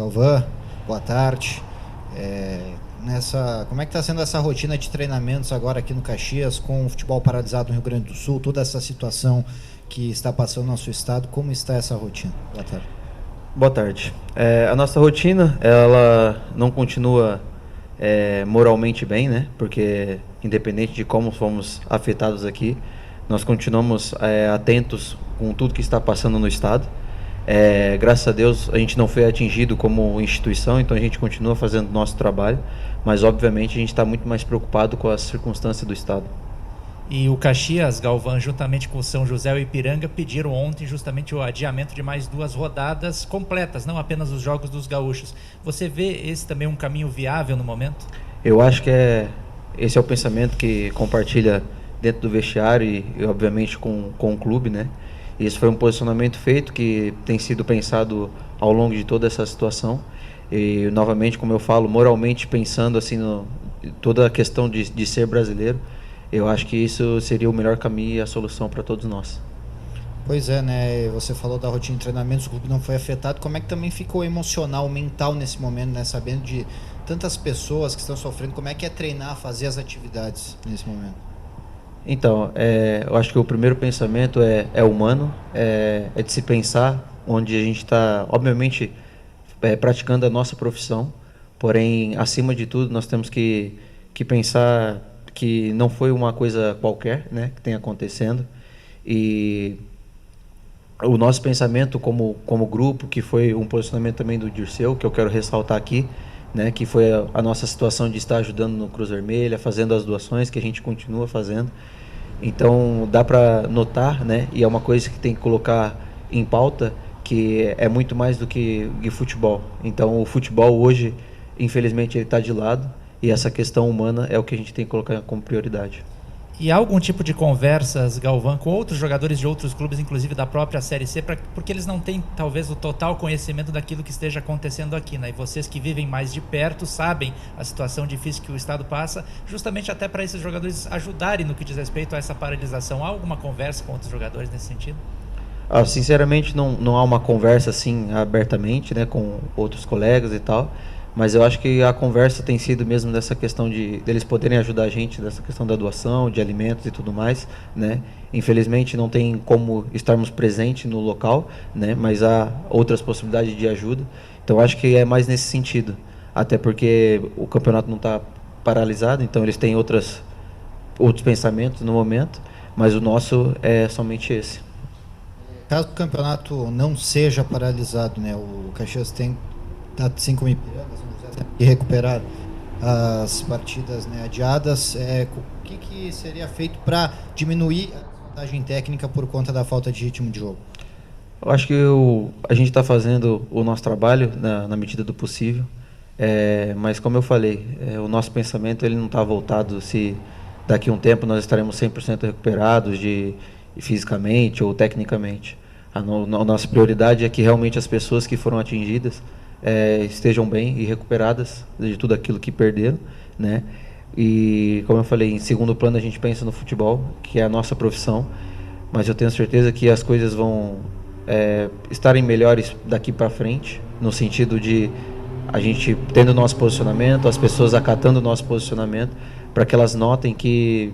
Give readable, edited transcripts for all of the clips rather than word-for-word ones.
Galvão, boa tarde. Como é que está sendo essa rotina de treinamentos agora aqui no Caxias, com o futebol paralisado no Rio Grande do Sul, toda essa situação que está passando no nosso estado, como está essa rotina? Boa tarde. Boa tarde. A nossa rotina, ela não continua moralmente bem, né? Porque independente de como fomos afetados aqui, nós continuamos atentos com tudo que está passando no estado. Graças a Deus a gente não foi atingido como instituição, então a gente continua fazendo o nosso trabalho, mas obviamente a gente está muito mais preocupado com as circunstâncias do estado. E o Caxias, Galvão, juntamente com o São José e o Ipiranga, pediram ontem justamente o adiamento de mais 2 rodadas completas, não apenas os jogos dos gaúchos. Você vê esse também um caminho viável no momento? Eu acho que esse é o pensamento que compartilha dentro do vestiário e obviamente com o clube, né? Esse foi um posicionamento feito que tem sido pensado ao longo de toda essa situação. E novamente, como eu falo, moralmente pensando assim toda a questão de ser brasileiro, eu acho que isso seria o melhor caminho e a solução para todos nós. Pois é, né? Você falou da rotina de treinamentos, o clube não foi afetado. Como é que também ficou emocional, mental nesse momento, né? Sabendo de tantas pessoas que estão sofrendo, como é que é treinar, fazer as atividades nesse momento? Então, eu acho que o primeiro pensamento é humano, é de se pensar onde a gente está, obviamente, praticando a nossa profissão, porém, acima de tudo, nós temos que pensar que não foi uma coisa qualquer, né, que tem acontecendo, e o nosso pensamento como grupo, que foi um posicionamento também do Dirceu, que eu quero ressaltar aqui, né, que foi a nossa situação de estar ajudando no Cruz Vermelha, fazendo as doações que a gente continua fazendo. Então dá para notar, né, e é uma coisa que tem que colocar em pauta, que é muito mais do que futebol. Então o futebol hoje, infelizmente, ele está de lado, e essa questão humana é o que a gente tem que colocar como prioridade. E há algum tipo de conversas, Galvão, com outros jogadores de outros clubes, inclusive da própria Série C, porque eles não têm, talvez, o total conhecimento daquilo que esteja acontecendo aqui, né? E vocês que vivem mais de perto sabem a situação difícil que o Estado passa, justamente até para esses jogadores ajudarem no que diz respeito a essa paralisação. Há alguma conversa com outros jogadores nesse sentido? Sinceramente, não há uma conversa assim abertamente, né, com outros colegas e tal. Mas eu acho que a conversa tem sido mesmo dessa questão deles poderem ajudar a gente, dessa questão da doação, de alimentos e tudo mais, né? Infelizmente não tem como estarmos presentes no local, né? Mas há outras possibilidades de ajuda. Então acho que é mais nesse sentido. Até porque o campeonato não está paralisado, então eles têm outros pensamentos no momento, mas o nosso é somente esse. Caso o campeonato não seja paralisado, né? O Caxias tem assim como Ipiranga, e recuperar as partidas, né, adiadas, o que seria feito para diminuir a desvantagem técnica por conta da falta de ritmo de jogo? Eu acho que a gente está fazendo o nosso trabalho na medida do possível, mas como eu falei, o nosso pensamento ele não está voltado se daqui a um tempo nós estaremos 100% recuperados fisicamente ou tecnicamente. A nossa prioridade é que realmente as pessoas que foram atingidas estejam bem e recuperadas de tudo aquilo que perderam, né? E como eu falei, em segundo plano a gente pensa no futebol, que é a nossa profissão, mas eu tenho certeza que as coisas vão estarem melhores daqui para frente, no sentido de a gente tendo o nosso posicionamento, as pessoas acatando o nosso posicionamento, para que elas notem que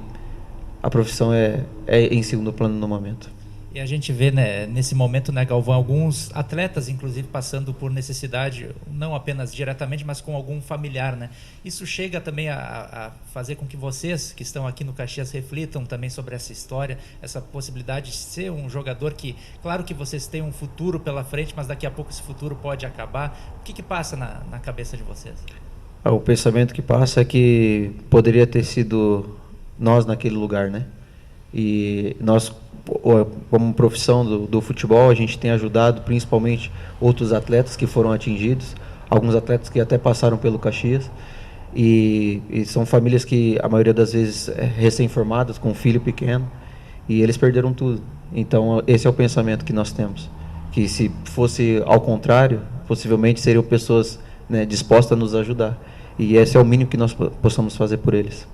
a profissão é em segundo plano no momento. E a gente vê, né, nesse momento, né, Galvão, alguns atletas, inclusive, passando por necessidade, não apenas diretamente, mas com algum familiar, né? Isso chega também a fazer com que vocês, que estão aqui no Caxias, reflitam também sobre essa história, essa possibilidade de ser um jogador que, claro que vocês têm um futuro pela frente, mas daqui a pouco esse futuro pode acabar. O que passa na cabeça de vocês? O pensamento que passa é que poderia ter sido nós naquele lugar, né? E nós, como profissão do futebol, a gente tem ajudado principalmente outros atletas que foram atingidos, alguns atletas que até passaram pelo Caxias, e são famílias que a maioria das vezes recém-formadas, com um filho pequeno, e eles perderam tudo. Então esse é o pensamento que nós temos, que se fosse ao contrário, possivelmente seriam pessoas, né, dispostas a nos ajudar, e esse é o mínimo que nós possamos fazer por eles.